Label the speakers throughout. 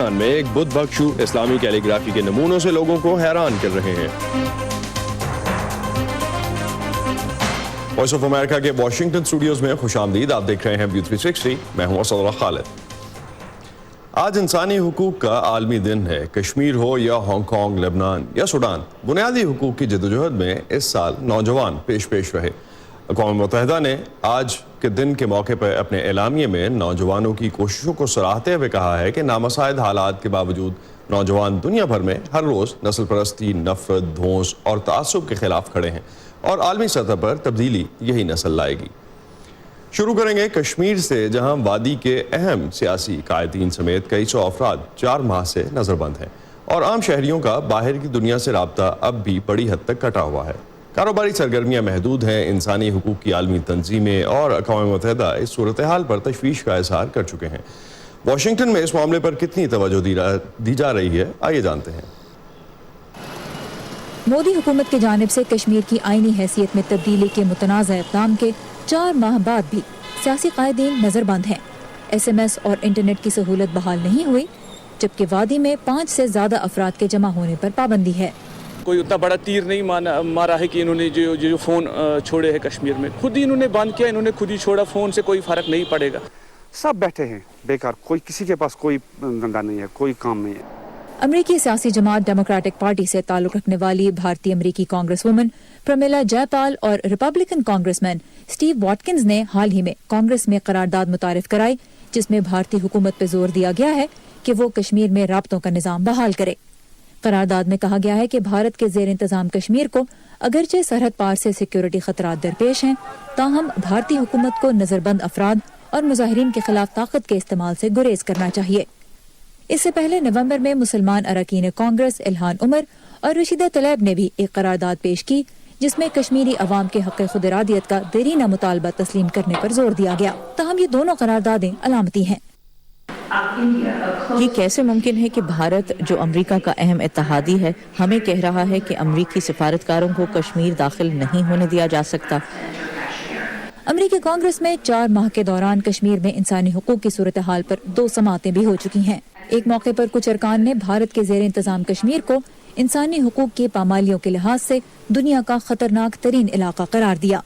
Speaker 1: پاکستان میں ایک بدھ بخشو اسلامی کیلیگرافی کے نمونوں سے لوگوں کو حیران کر رہے ہیں۔ وائس آف امریکہ کے واشنگٹن اسٹوڈیوز میں خوش آمدید، آپ دیکھ رہے ہیں ویو 360، میں ہوں اسد اللہ خالد۔ آج انسانی حقوق کا عالمی دن ہے۔ کشمیر ہو یا ہانگ کانگ، لبنان یا سوڈان، بنیادی حقوق کی جدوجہد میں اس سال نوجوان پیش رہے۔ اقوام متحدہ نے آج کے دن کے موقع پر اپنے اعلامیے میں نوجوانوں کی کوششوں کو سراہتے ہوئے کہا ہے کہ نامساعد حالات کے باوجود نوجوان دنیا بھر میں ہر روز نسل پرستی، نفرت، دھونس اور تعصب کے خلاف کھڑے ہیں اور عالمی سطح پر تبدیلی یہی نسل لائے گی۔ شروع کریں گے کشمیر سے، جہاں وادی کے اہم سیاسی قائدین سمیت کئی سو افراد 4 ماہ سے نظر بند ہیں اور عام شہریوں کا باہر کی دنیا سے رابطہ اب بھی بڑی حد تک کٹا ہوا ہے۔ کاروباری سرگرمیاں محدود ہیں، انسانی حقوق کی عالمی تنظیمیں اور اقوام متحدہ اس صورتحال پر تشویش کا اظہار کر چکے ہیں۔ واشنگٹن میں اس معاملے پر کتنی توجہ دی جا رہی ہے، آئیے جانتے ہیں۔
Speaker 2: مودی حکومت کی جانب سے کشمیر کی آئینی حیثیت میں تبدیلی کے متنازع اقدام کے 4 ماہ بعد بھی سیاسی قائدین نظر بند ہیں۔ SMS اور انٹرنیٹ کی سہولت بحال نہیں ہوئی، جبکہ وادی میں 5 سے زیادہ افراد کے جمع ہونے پر پابندی ہے۔
Speaker 3: کوئی اتنا بڑا تیر نہیں مارا ہے کہ انہوں نے جو فون چھوڑے ہیں کشمیر میں، خود ہی انہوں نے بند کیا، انہوں نے خود ہی چھوڑا، فون سے کوئی فرق نہیں پڑے گا۔
Speaker 4: سب بیٹھے ہیں بیکار، کوئی کسی کے پاس کوئی دھندا نہیں ہے، کوئی کام نہیں ہے۔
Speaker 2: امریکی سیاسی جماعت ڈیموکریٹک پارٹی سے تعلق رکھنے والی بھارتی امریکی کانگریس وومن پرمیلا جے پال اور ریپبلکن کانگریس مین اسٹیو واٹکنز نے حال ہی میں کانگریس میں قرارداد متعارف کرائی، جس میں بھارتی حکومت پہ زور دیا گیا ہے کہ وہ کشمیر میں رابطوں کا نظام بحال کرے۔ قرارداد میں کہا گیا ہے کہ بھارت کے زیر انتظام کشمیر کو اگرچہ سرحد پار سے سیکیورٹی خطرات درپیش ہیں، تاہم بھارتی حکومت کو نظر بند افراد اور مظاہرین کے خلاف طاقت کے استعمال سے گریز کرنا چاہیے۔ اس سے پہلے نومبر میں مسلمان اراکین کانگریس الہان عمر اور رشیدہ طلیب نے بھی ایک قرارداد پیش کی، جس میں کشمیری عوام کے حق خود ارادیت کا دیرینہ مطالبہ تسلیم کرنے پر زور دیا گیا، تاہم یہ دونوں قراردادیں علامتی ہیں۔
Speaker 5: یہ کیسے ممکن ہے کہ بھارت، جو امریکہ کا اہم اتحادی ہے، ہمیں کہہ رہا ہے کہ امریکی سفارتکاروں کو کشمیر داخل نہیں ہونے دیا جا سکتا؟
Speaker 2: امریکی کانگریس میں 4 ماہ کے دوران کشمیر میں انسانی حقوق کی صورتحال پر 2 سماعتیں بھی ہو چکی ہیں۔ ایک موقع پر کچھ ارکان نے بھارت کے زیر انتظام کشمیر کو انسانی حقوق کی پامالیوں کے لحاظ سے دنیا کا خطرناک ترین علاقہ قرار دیا۔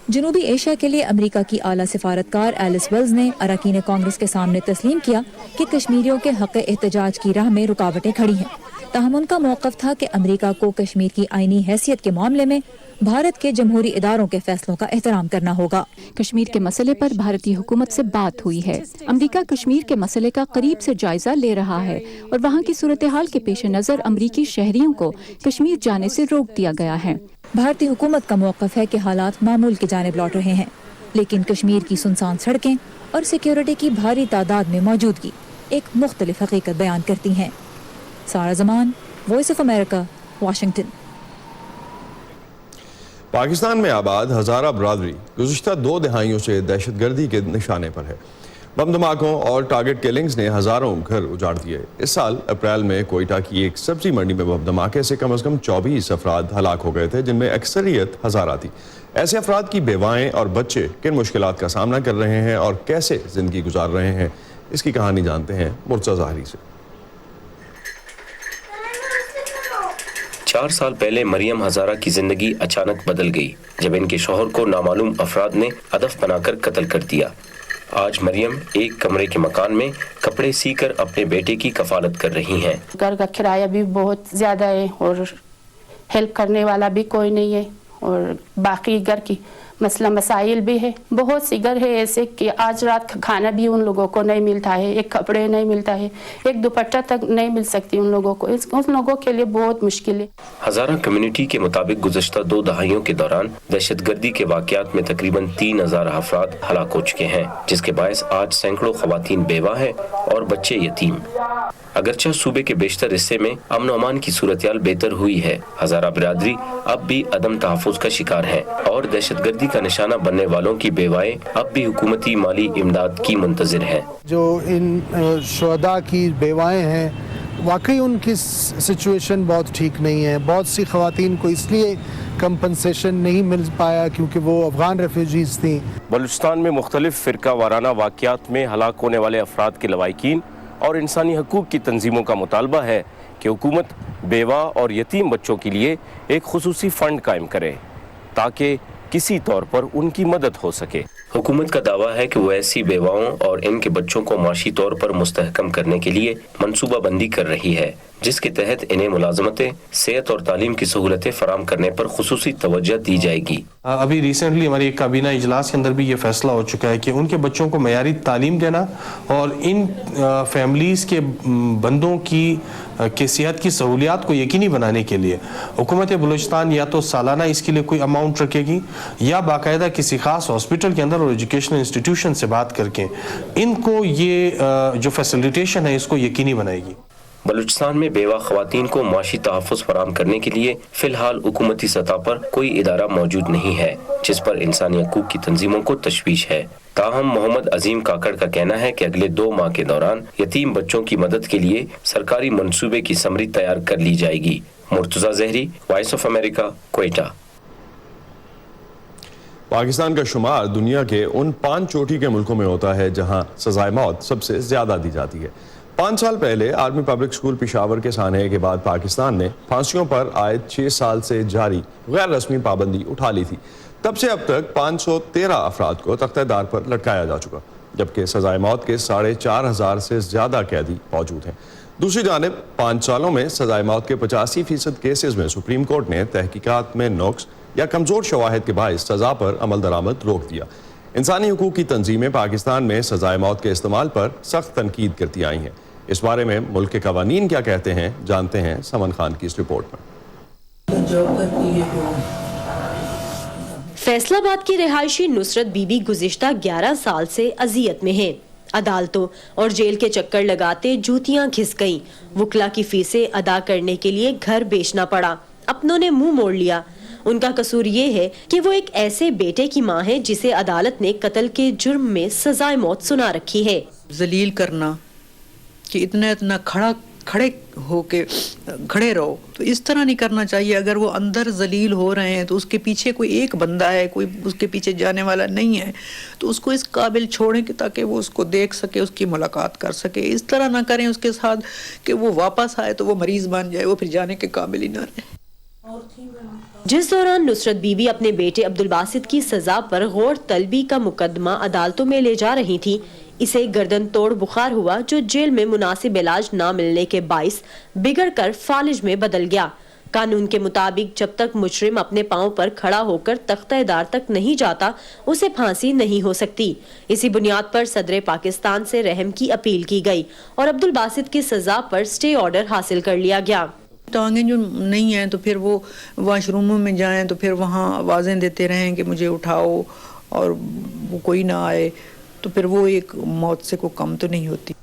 Speaker 2: جنوبی ایشیا کے لیے امریکہ کی اعلیٰ سفارتکار ایلس ویلز نے اراکین کانگریس کے سامنے تسلیم کیا کہ کشمیریوں کے حق احتجاج کی راہ میں رکاوٹیں کھڑی ہیں، تاہم ان کا موقف تھا کہ امریکہ کو کشمیر کی آئینی حیثیت کے معاملے میں بھارت کے جمہوری اداروں کے فیصلوں کا احترام کرنا ہوگا۔
Speaker 6: کشمیر کے مسئلے پر بھارتی حکومت سے بات ہوئی ہے۔ امریکہ کشمیر کے مسئلے کا قریب سے جائزہ لے رہا ہے اور وہاں کی صورتحال کے پیش نظر امریکی شہریوں کو کشمیر جانے سے روک دیا گیا ہے۔
Speaker 2: بھارتی حکومت کا موقف ہے کہ حالات معمول کی جانب لوٹ رہے ہیں، لیکن کشمیر کی سنسان سڑکیں اور سیکیورٹی کی بھاری تعداد میں موجودگی ایک مختلف حقیقت بیان کرتی ہیں۔ Sara Zaman, voice of America, Washington.
Speaker 1: Pakistan میں آباد ہزارہ برادری گزشتہ 2 دہائیوں سے دہشت گردی کے نشانے پر ہے۔ بم دھماکوں اور ٹارگٹ کلنگز نے ہزاروں گھر اجاڑ دیے۔ اس سال اپریل میں کوئٹہ کی ایک سبزی منڈی میں بم دھماکے سے کم از کم 24 افراد ہلاک ہو گئے تھے، جن میں اکثریت ہزارہ تھی۔ ایسے افراد کی بیوائیں اور بچے کن مشکلات کا سامنا کر رہے ہیں اور کیسے زندگی گزار رہے ہیں، اس کی کہانی جانتے ہیں مرتضی ظاہری سے۔
Speaker 7: 4 سال پہلے مریم ہزارہ کی زندگی اچانک بدل گئی جب ان کے شوہر کو نامعلوم افراد نے ہدف بنا کر قتل کر دیا۔ آج مریم ایک کمرے کے مکان میں کپڑے سی کر اپنے بیٹے کی کفالت کر رہی ہیں۔
Speaker 8: گھر کا کرایہ بھی بہت زیادہ ہے اور ہیلپ کرنے والا بھی کوئی نہیں ہے، اور باقی گھر کی مسئلہ مسائل بھی ہے۔ بہت سی گھر ہے ایسے کہ آج رات کا کھانا بھی ان لوگوں کو نہیں ملتا ہے، ایک کپڑے نہیں ملتا ہے، ایک دوپٹہ تک نہیں مل سکتی ان لوگوں کو۔ ان لوگوں کے لیے بہت مشکل ہے۔
Speaker 7: ہزارہ کمیونٹی کے مطابق گزشتہ 2 دہائیوں کے دوران دہشت گردی کے واقعات میں تقریباً 3000 افراد ہلاک ہو چکے ہیں، جس کے باعث آج سینکڑوں خواتین بیوہ ہیں اور بچے یتیم۔ اگرچہ صوبے کے بیشتر حصے میں امن و امان کی صورتحال بہتر ہوئی ہے، ہزارہ برادری اب بھی عدم تحفظ کا شکار ہے اور دہشت گردی کا نشانہ بننے والوں کی بیوائیں اب بھی حکومتی مالی امداد کی منتظر ہیں۔
Speaker 9: جو ان شہداء کی بیوائیں ہیں، واقعی ان کی سچویشن بہت ٹھیک نہیں ہے۔ بہت سی خواتین کو اس لیے کمپنسیشن نہیں مل پایا کیونکہ وہ افغان ریفیوجیز تھیں۔
Speaker 7: بلوچستان میں مختلف فرقہ وارانہ واقعات میں ہلاک ہونے والے افراد کے لواحقین اور انسانی حقوق کی تنظیموں کا مطالبہ ہے کہ حکومت بیوہ اور یتیم بچوں کے لیے ایک خصوصی فنڈ قائم کرے تاکہ کسی طور پر ان کی مدد ہو سکے۔ حکومت کا دعویٰ ہے کہ وہ ایسی بیواؤں اور ان کے بچوں کو معاشی طور پر مستحکم کرنے کے لیے منصوبہ بندی کر رہی ہے، جس کے تحت انہیں ملازمتیں، صحت اور تعلیم کی سہولتیں فراہم کرنے پر خصوصی توجہ دی جائے گی۔
Speaker 10: ابھی ریسنٹلی ہماری ایک کابینہ اجلاس کے اندر بھی یہ فیصلہ ہو چکا ہے کہ ان کے بچوں کو معیاری تعلیم دینا اور ان فیملیز کے بندوں کی صحت کی سہولیات کو یقینی بنانے کے لیے حکومت بلوچستان یا تو سالانہ اس کے لیے کوئی اماؤنٹ رکھے گی یا باقاعدہ کسی خاص ہاسپٹل کے اندر اور ایجوکیشنل انسٹیٹیوشن سے بات کر کے ان کو یہ جو فیسیلیٹیشن ہے اس کو یقینی بنائے گی۔
Speaker 7: بلوچستان میں بیوہ خواتین کو معاشی تحفظ فراہم کرنے کے لیے فی الحال حکومتی سطح پر کوئی ادارہ موجود نہیں ہے، جس پر انسانی حقوق کی تنظیموں کو تشویش ہے۔ تاہم محمد عظیم کاکڑ کا کہنا ہے کہ اگلے 2 ماہ کے دوران یتیم بچوں کی مدد کے لیے سرکاری منصوبے کی سمری تیار کر لی جائے گی۔ Murtaza Zehri, Voice of America, Quetta.
Speaker 1: Pakistan کا شمار دنیا کے ان 5 چوٹی کے ملکوں میں ہوتا ہے جہاں سزائے موت سب سے زیادہ دی جاتی ہے۔ 5 سال پہلے آرمی پبلک اسکول پشاور کے سانحے کے بعد پاکستان نے پھانسیوں پر عائد 6 سال سے جاری غیر رسمی پابندی اٹھا لی تھی۔ تب سے اب تک 513 افراد کو تختہ دار پر لٹکایا جا چکا، جبکہ سزائے موت کے 4500 سے زیادہ قیدی موجود ہیں۔ دوسری جانب 5 سالوں میں سزائے موت کے 85% کیسز میں سپریم کورٹ نے تحقیقات میں نقص یا کمزور شواہد کے باعث سزا پر عمل درآمد روک دیا۔ انسانی حقوق کی تنظیمیں پاکستان میں سزائے موت کے استعمال پر سخت تنقید کرتی آئی ہیں۔ اس بارے میں ملک کے قوانین کیا کہتے ہیں، جانتے ہیں سمن خان کی اس رپورٹ میں۔
Speaker 11: فیصل آباد کی رہائشی نصرت بی بی گزشتہ 11 سال سے اذیت میں ہیں۔ عدالتوں اور جیل کے چکر لگاتے جوتیاں گھس گئیں، وکلا کی فیسیں ادا کرنے کے لیے گھر بیچنا پڑا، اپنوں نے منہ موڑ لیا۔ ان کا قصور یہ ہے کہ وہ ایک ایسے بیٹے کی ماں ہے جسے عدالت نے قتل کے جرم میں سزائے موت سنا رکھی ہے۔
Speaker 12: ذلیل کرنا کہ اتنا کھڑے ہو کے کھڑے رہو، تو اس طرح نہیں کرنا چاہیے۔ اگر وہ اندر ذلیل ہو رہے ہیں تو اس کے پیچھے کوئی ایک بندہ ہے، کوئی اس کے پیچھے جانے والا نہیں ہے، تو اس کو اس قابل چھوڑیں کہ تاکہ وہ اس کو دیکھ سکے، اس کی ملاقات کر سکے۔ اس طرح نہ کریں اس کے ساتھ کہ وہ واپس آئے تو وہ مریض بن جائے، وہ پھر جانے کے قابل ہی نہ رہے۔
Speaker 11: جس دوران نصرت بی بی اپنے بیٹے عبدالباسط کی سزا پر غور طلبی کا مقدمہ عدالتوں میں لے جا رہی تھی، اسے گردن توڑ بخار ہوا جو جیل میں مناسب علاج نہ ملنے کے باعث بگڑ کر فالج میں بدل گیا۔ قانون کے مطابق جب تک مجرم اپنے پاؤں پر کھڑا ہو کر تختہ دار تک نہیں جاتا اسے پھانسی نہیں ہو سکتی۔ اسی بنیاد پر صدر پاکستان سے رحم کی اپیل کی گئی اور عبدالباسط کی سزا پر سٹے آرڈر حاصل کر لیا گیا۔
Speaker 12: ٹانگیں جو نہیں ہیں تو پھر وہ واش روموں میں جائیں تو پھر وہاں آوازیں دیتے رہیں کہ مجھے اٹھاؤ اور وہ کوئی نہ آئے، تو پھر وہ ایک موت سے کوئی کم تو نہیں ہوتی۔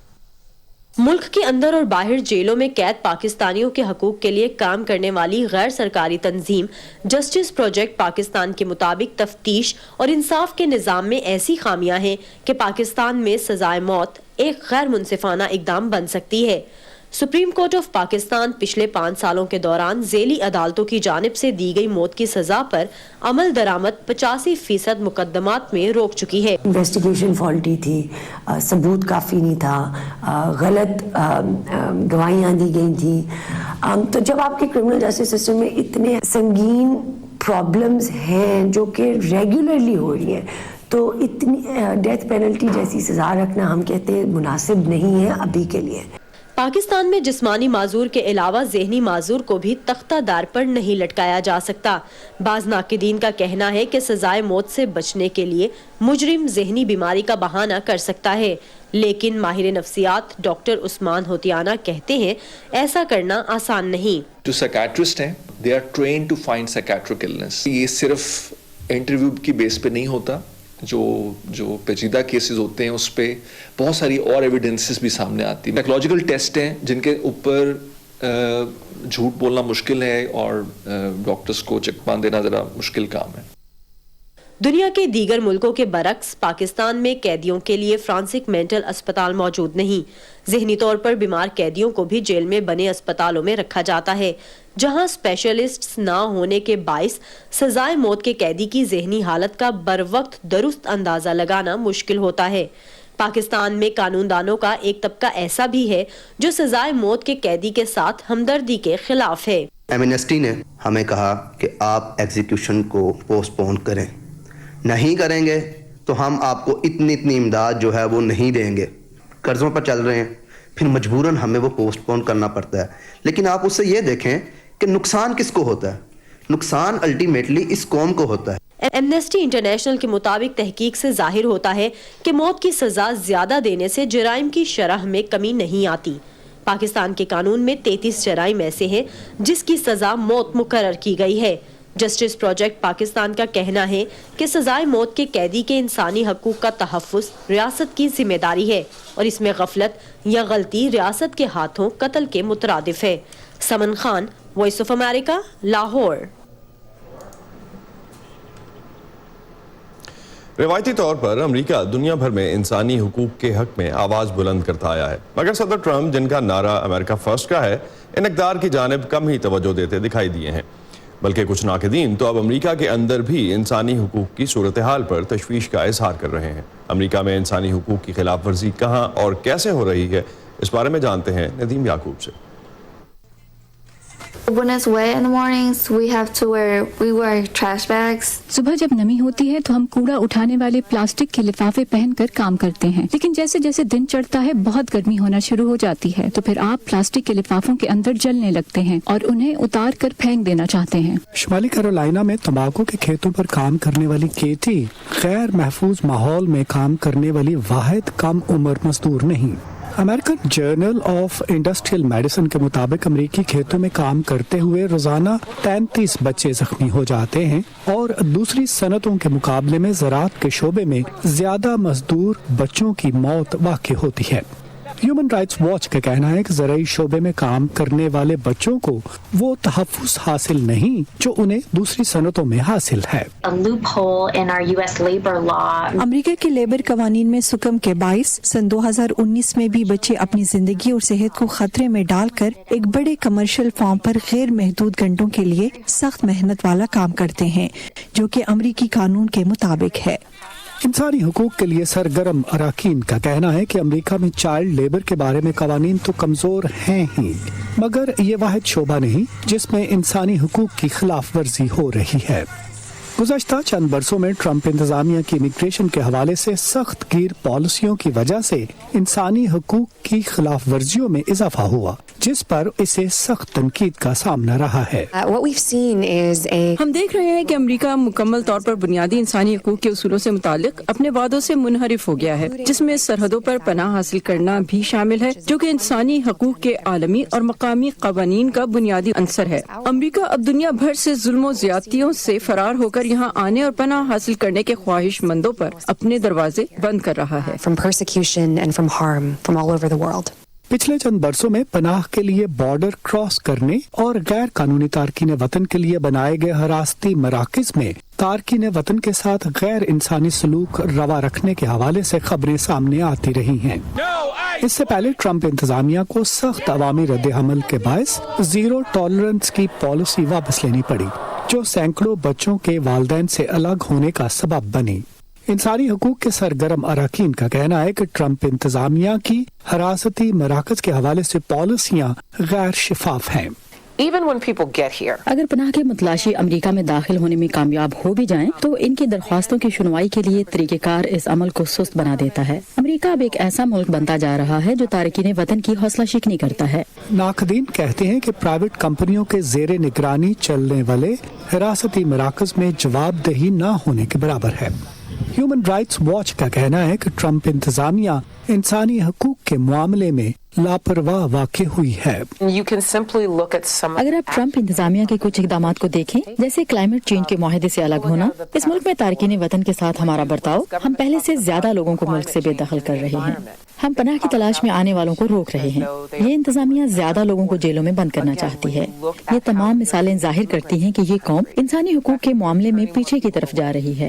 Speaker 11: ملک کے اندر اور باہر جیلوں میں قید پاکستانیوں کے حقوق کے لیے کام کرنے والی غیر سرکاری تنظیم جسٹس پروجیکٹ پاکستان کے مطابق تفتیش اور انصاف کے نظام میں ایسی خامیاں ہیں کہ پاکستان میں سزائے موت ایک غیر منصفانہ اقدام بن سکتی ہے۔ سپریم کورٹ آف پاکستان پچھلے 5 سالوں کے دوران ذیلی عدالتوں کی جانب سے دی گئی موت کی سزا پر عمل درآمد 85% مقدمات میں روک چکی ہے۔
Speaker 13: انویسٹیگیشن فالٹی تھی، ثبوت کافی نہیں تھا، غلط گواہیاں دی گئی تھیں۔ تو جب آپ کے کرمنل جسٹس سسٹم میں اتنے سنگین پرابلمز ہیں جو کہ ریگولرلی ہو رہی ہیں، تو اتنی ڈیتھ پینلٹی جیسی سزا رکھنا ہم کہتے ہیں مناسب نہیں ہے ابھی کے لیے۔
Speaker 11: پاکستان میں جسمانی معذور کے علاوہ ذہنی معذور کو بھی تختہ دار پر نہیں لٹکایا جا سکتا۔ بعض ناقدین کا کہنا ہے کہ سزائے موت سے بچنے کے لیے مجرم ذہنی بیماری کا بہانہ کر سکتا ہے، لیکن ماہر نفسیات ڈاکٹر عثمان ہوتیانہ کہتے ہیں ایسا کرنا آسان نہیں۔
Speaker 14: جو سائیکیٹرسٹ ہیں they are trained to find psychiatric illness۔ یہ صرف انٹرویو کی بیس پہ نہیں ہوتا، جو پیچیدہ کیسز ہوتے ہیں اس پہ بہت ساری اور ایویڈنسز بھی سامنے آتی ہیں۔ سائیکولوجیکل ٹیسٹ ہیں جن کے اوپر جھوٹ بولنا مشکل ہے اور ڈاکٹرز کو چیک مان دینا ذرا مشکل کام ہے۔
Speaker 11: دنیا کے دیگر ملکوں کے برعکس پاکستان میں قیدیوں کے لیے فرانسک مینٹل اسپتال موجود نہیں۔ ذہنی طور پر بیمار قیدیوں کو بھی جیل میں بنے اسپتالوں میں رکھا جاتا ہے، جہاں اسپیشلسٹس نہ ہونے کے باعث سزائے موت کے قیدی کی ذہنی حالت کا بر وقت درست اندازہ لگانا مشکل ہوتا ہے۔ پاکستان میں قانون دانوں کا ایک طبقہ ایسا بھی ہے جو سزائے موت کے قیدی کے ساتھ ہمدردی کے خلاف ہے۔
Speaker 15: ایمنسٹی نے ہمیں کہا کہ آپ ایگزیکیوشن کو پوسٹ پون کریں، نہیں کریں گے تو ہم آپ کو اتنی امداد جو ہے وہ نہیں دیں گے۔ قرضوں پر چل رہے ہیں، پھر مجبوراً ہمیں وہ پوسٹ پون کرنا پڑتا ہے، لیکن آپ اس سے یہ دیکھیں کہ نقصان کس کو ہوتا ہے؟ نقصان الٹیمیٹلی اس قوم کو ہوتا ہے۔
Speaker 11: ایمنسٹی انٹرنیشنل کے مطابق تحقیق سے ظاہر ہوتا ہے کہ موت کی سزا زیادہ دینے سے جرائم کی شرح میں کمی نہیں آتی۔ پاکستان کے قانون میں 33 جرائم ایسے ہیں جس کی سزا موت مقرر کی گئی ہے۔ جسٹس پروجیکٹ پاکستان کا کہنا ہے کہ سزائے موت کے قیدی کے انسانی حقوق کا تحفظ ریاست کی ذمہ داری ہے اور اس میں غفلت یا غلطی ریاست کے ہاتھوں قتل کے مترادف ہے۔ Saman Khan, voice of America, Lahore.
Speaker 1: روایتی طور پر امریکہ دنیا بھر میں انسانی حقوق کے حق میں آواز بلند کرتا آیا ہے، مگر صدر ٹرمپ، جن کا نعرہ امریکہ فرسٹ کا ہے، ان اقدار کی جانب کم ہی توجہ دیتے دکھائی دیے ہیں۔ بلکہ کچھ ناقدین تو اب امریکہ کے اندر بھی انسانی حقوق کی صورتحال پر تشویش کا اظہار کر رہے ہیں۔ امریکہ میں انسانی حقوق کی خلاف ورزی کہاں اور کیسے ہو رہی ہے، اس بارے میں جانتے ہیں ندیم یعقوب سے۔
Speaker 6: صبح جب نمی ہوتی ہے تو ہم کوڑا اٹھانے والے پلاسٹک کے لفافے پہن کر کام کرتے ہیں، لیکن جیسے جیسے دن چڑھتا ہے بہت گرمی ہونا شروع ہو جاتی ہے تو پھر آپ پلاسٹک کے لفافوں کے اندر جلنے لگتے ہیں اور انہیں اتار کر پھینک دینا چاہتے ہیں۔
Speaker 16: شمالی کیرولائنا میں تمباکو کے کھیتوں پر کام کرنے والی کیٹی غیر محفوظ ماحول میں کام کرنے والی واحد کم عمر مزدور نہیں۔ American journal of industrial medicine کے مطابق امریکی کھیتوں میں کام کرتے ہوئے روزانہ 33 بچے زخمی ہو جاتے ہیں اور دوسری صنعتوں کے مقابلے میں زراعت کے شعبے میں زیادہ مزدور بچوں کی موت واقع ہوتی ہے۔ ہیومن رائٹس واچ کا کہنا ہے کہ زرعی شعبے میں کام کرنے والے بچوں کو وہ تحفظ حاصل نہیں جو انہیں دوسری صنعتوں میں حاصل ہے۔
Speaker 17: امریکہ کے لیبر قوانین میں سکم کے باعث سن 2019 میں بھی بچے اپنی زندگی اور صحت کو خطرے میں ڈال کر ایک بڑے کمرشل فارم پر غیر محدود گھنٹوں کے لیے سخت محنت والا کام کرتے ہیں، جو کہ امریکی قانون کے مطابق ہے۔
Speaker 16: انسانی حقوق کے لیے سرگرم اراکین کا کہنا ہے کہ امریکہ میں چائلڈ لیبر کے بارے میں قوانین تو کمزور ہیں ہی، مگر یہ واحد شعبہ نہیں جس میں انسانی حقوق کی خلاف ورزی ہو رہی ہے۔ گزشتہ چند برسوں میں ٹرمپ انتظامیہ کی امیگریشن کے حوالے سے سخت گیر پالیسیوں کی وجہ سے انسانی حقوق کی خلاف ورزیوں میں اضافہ ہوا، جس پر اسے سخت تنقید کا سامنا رہا ہے۔
Speaker 18: ہم دیکھ رہے ہیں کہ امریکہ مکمل طور پر بنیادی انسانی حقوق کے اصولوں سے متعلق اپنے وعدوں سے منحرف ہو گیا ہے، جس میں سرحدوں پر پناہ حاصل کرنا بھی شامل ہے، جو کہ انسانی حقوق کے عالمی اور مقامی قوانین کا بنیادی عنصر ہے۔ امریکہ اب دنیا بھر سے ظلم و زیادتیوں سے فرار ہو کر یہاں آنے اور پناہ حاصل کرنے کے خواہش مندوں پر اپنے دروازے بند کر رہا ہے۔
Speaker 16: پچھلے چند برسوں میں پناہ کے لیے بارڈر کراس کرنے اور غیر قانونی تارکین وطن کے لیے بنائے گئے حراستی مراکز میں تارکین وطن کے ساتھ غیر انسانی سلوک روا رکھنے کے حوالے سے خبریں سامنے آتی رہی ہیں۔ اس سے پہلے ٹرمپ انتظامیہ کو سخت عوامی رد عمل کے باعث زیرو ٹالرنس کی پالیسی واپس لینی پڑی، جو سینکڑوں بچوں کے والدین سے الگ ہونے کا سبب بنی۔ انسانی حقوق کے سرگرم اراکین کا کہنا ہے کہ ٹرمپ انتظامیہ کی حراستی مراکز کے حوالے سے پالیسیاں غیر شفاف ہیں۔
Speaker 19: اگر پناہ کے متلاشی امریکہ میں داخل ہونے میں کامیاب ہو بھی جائیں تو ان کی درخواستوں کی سنوائی کے لیے طریقہ کار اس عمل کو سست بنا دیتا ہے۔ امریکہ اب ایک ایسا ملک بنتا جا رہا ہے جو تارکین وطن کی حوصلہ شکنی کرتا ہے۔
Speaker 16: ناقدین کہتے ہیں کہ پرائیویٹ کمپنیوں کے زیر نگرانی چلنے والے حراستی مراکز میں جواب دہی نہ ہونے کے برابر ہے۔ ہیومن رائٹس واچ کا کہنا ہے کہ ٹرمپ انتظامیہ انسانی حقوق کے معاملے میں لاپرواہ واقع ہوئی ہے۔
Speaker 19: اگر آپ ٹرمپ انتظامیہ کے کچھ اقدامات کو دیکھیں، جیسے کلائمیٹ چینج کے معاہدے سے الگ ہونا، اس ملک میں تارکین وطن کے ساتھ ہمارا برتاؤ، ہم پہلے سے زیادہ لوگوں کو ملک سے بے دخل کر رہے ہیں، ہم پناہ کی تلاش میں آنے والوں کو روک رہے ہیں، یہ انتظامیہ زیادہ لوگوں کو جیلوں میں بند کرنا چاہتی ہے۔ یہ تمام مثالیں ظاہر کرتی ہیں کہ یہ قوم انسانی حقوق کے معاملے میں پیچھے کی طرف جا رہی ہے۔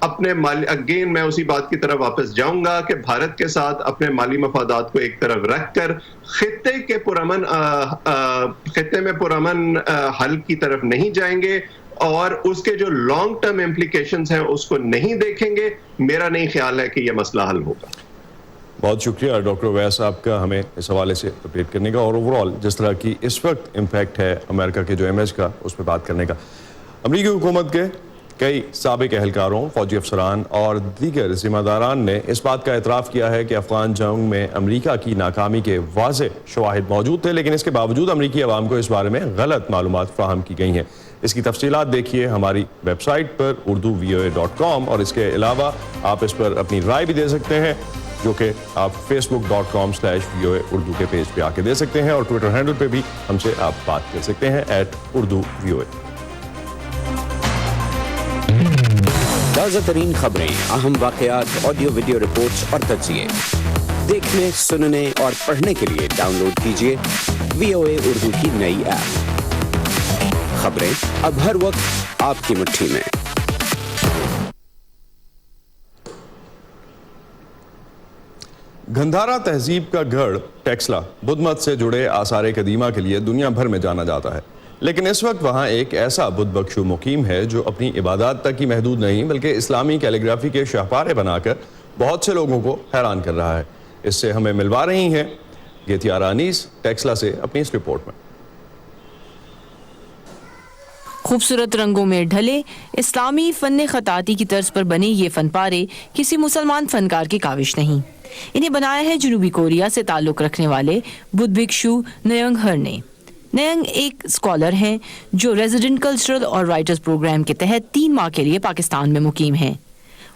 Speaker 20: اپنے مالی اگین میں اسی بات کی طرف واپس جاؤں گا کہ بھارت کے ساتھ اپنے مالی مفادات کو ایک طرف رکھ کر خطے میں پرامن حل کی طرف نہیں جائیں گے اور اس کے جو لانگ ٹرم امپلیکیشنز ہیں اس کو نہیں دیکھیں گے. میرا نہیں خیال ہے کہ یہ مسئلہ حل ہوگا.
Speaker 1: بہت شکریہ ڈاکٹر اویس صاحب کا ہمیں اس حوالے سے اپڈیٹ کرنے کا اور اوورآل جس طرح کی اس وقت امپیکٹ ہے امریکہ کے جو امیج کا اس پہ بات کرنے کا. امریکی حکومت کے کئی سابق اہلکاروں، فوجی افسران اور دیگر ذمہ داران نے اس بات کا اعتراف کیا ہے کہ افغان جنگ میں امریکہ کی ناکامی کے واضح شواہد موجود تھے، لیکن اس کے باوجود امریکی عوام کو اس بارے میں غلط معلومات فراہم کی گئی ہیں. اس کی تفصیلات دیکھیے ہماری ویب سائٹ پر urduvoa.com اور اس کے علاوہ آپ اس پر اپنی رائے بھی دے سکتے ہیں جو کہ آپ facebook.com/VOA اردو کے پیج پہ آ کے دے سکتے ہیں اور ٹویٹر ہینڈل پہ بھی ہم سے آپ بات کر سکتے ہیں @urduvoa.
Speaker 21: تازہ ترین خبریں، اہم واقعات، آڈیو ویڈیو رپورٹس اور تجزیے دیکھنے، سننے اور پڑھنے کے لیے ڈاؤن لوڈ کیجیے VOA اردو کی نئی ایپ. خبریں اب ہر وقت آپ کی مٹھی میں.
Speaker 1: گندھارا تہذیب کا گڑھ ٹیکسلا بدھ مت سے جڑے آثار قدیمہ کے لیے دنیا بھر میں جانا جاتا ہے، لیکن اس وقت وہاں ایک ایسا بدھ بخشو مقیم ہے جو اپنی عبادات تک ہی محدود نہیں بلکہ اسلامی کیلیگرافی کے شاہپارے بنا کر بہت سے لوگوں کو حیران کر رہا ہے. اس سے ہمیں ملوا رہی ہیں گیتیارا انیس ٹیکسلا سے اپنی اس رپورٹ میں.
Speaker 22: خوبصورت رنگوں میں ڈھلے اسلامی فن خطاطی کی طرز پر بنے یہ فن پارے کسی مسلمان فنکار کی کاوش نہیں. انہیں بنایا ہے جنوبی کوریا سے تعلق رکھنے والے بدھ بھکشو نیونگ ہر نے. نیونگ ایک اسکالر ہیں جو ریزیڈنٹ کلچرل اور رائٹرز پروگرام کے تحت 3 ماہ کے لیے پاکستان میں مقیم ہیں.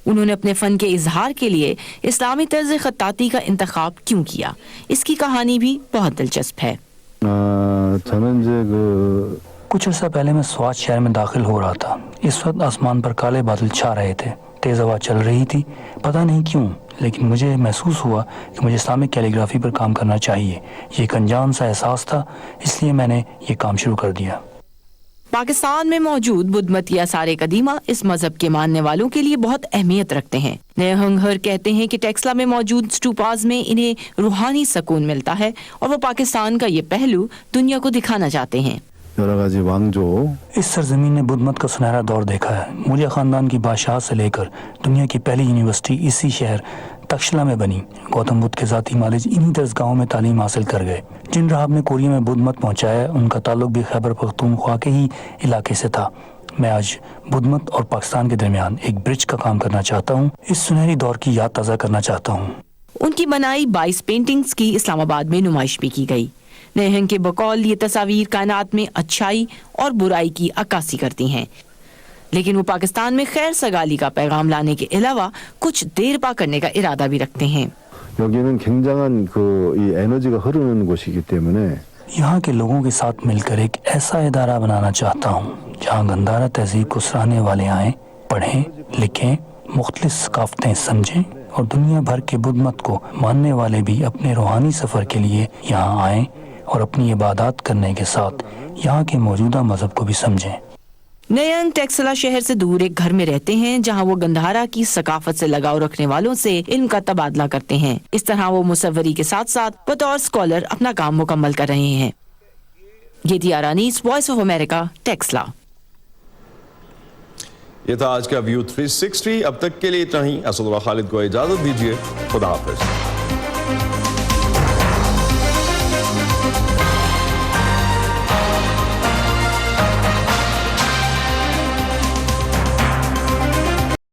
Speaker 22: انہوں نے اپنے فن کے اظہار کے لیے اسلامی طرز خطاطی کا انتخاب کیوں کیا، اس کی کہانی بھی بہت دلچسپ ہے.
Speaker 23: کچھ عرصہ پہلے میں سوات شہر میں داخل ہو رہا تھا. اس وقت آسمان پر کالے بادل چھا رہے تھے، تیز ہوا چل رہی تھی. پتہ نہیں کیوں لیکن مجھے محسوس ہوا کہ مجھے اسلامک کیلیگرافی پر کام کرنا چاہیے. یہ ایک انجان سا احساس تھا، اس لیے میں نے یہ کام شروع کر دیا.
Speaker 22: پاکستان میں موجود بدھ متی آثار قدیمہ اس مذہب کے ماننے والوں کے لیے بہت اہمیت رکھتے ہیں. نیونگ ہر کہتے ہیں کہ ٹیکسلا میں موجود سٹوپاز میں انہیں روحانی سکون ملتا ہے اور وہ پاکستان کا یہ پہلو دنیا کو دکھانا چاہتے ہیں.
Speaker 23: اس سرزمین نے بدھ مت کا سنہرا دور دیکھا ہے. موریہ خاندان کی بادشاہ سے لے کر دنیا کی پہلی یونیورسٹی اسی شہر تکشلا میں بنی. گوتم بدھ کے ذاتی مالج انہی درسگاہوں میں تعلیم حاصل کر گئے. جن راہب نے کوریا میں بدھ مت پہنچایا ان کا تعلق بھی خیبر پختونخوا کے ہی علاقے سے تھا. میں آج بدھ مت اور پاکستان کے درمیان ایک برج کا کام کرنا چاہتا ہوں. اس سنہری دور کی یاد تازہ کرنا چاہتا ہوں.
Speaker 22: ان کی بنائی 22 پینٹنگز کی اسلام آباد میں نمائش بھی کی گئی. نیہنگ کے بقول یہ تصاویر کائنات میں اچھائی اور برائی کی عکاسی کرتی ہیں، لیکن وہ پاکستان میں خیر سگالی کا پیغام لانے کے علاوہ کچھ دیر پا کرنے کا ارادہ بھی رکھتے ہیں.
Speaker 23: یہاں کے لوگوں کے ساتھ مل کر ایک ایسا ادارہ بنانا چاہتا ہوں جہاں گندھارا تہذیب کو سراہنے والے آئیں، پڑھیں، لکھیں، مختلف ثقافتیں سمجھیں اور دنیا بھر کے بدھ مت کو ماننے والے بھی اپنے روحانی سفر کے لیے یہاں آئیں اور اپنی عبادات کرنے کے ساتھ یہاں کے موجودہ مذہب کو بھی سمجھیں.
Speaker 22: نیونگ ٹیکسلا شہر سے دور ایک گھر میں رہتے ہیں جہاں وہ گندھارا کی ثقافت سے لگاؤ رکھنے والوں سے علم کا تبادلہ کرتے ہیں. اس طرح وہ مصوری کے ساتھ ساتھ بطور اسکالر اپنا کام مکمل کر رہے ہیں. گیتیارا انیس، وائس آف امریکہ، ٹیکسلا.
Speaker 1: یہ تھا آج کا ویو 360. اب تک کے لیے اتنا ہی. اسد اللہ خالد کو اجازت دیجیے. خدا حافظ.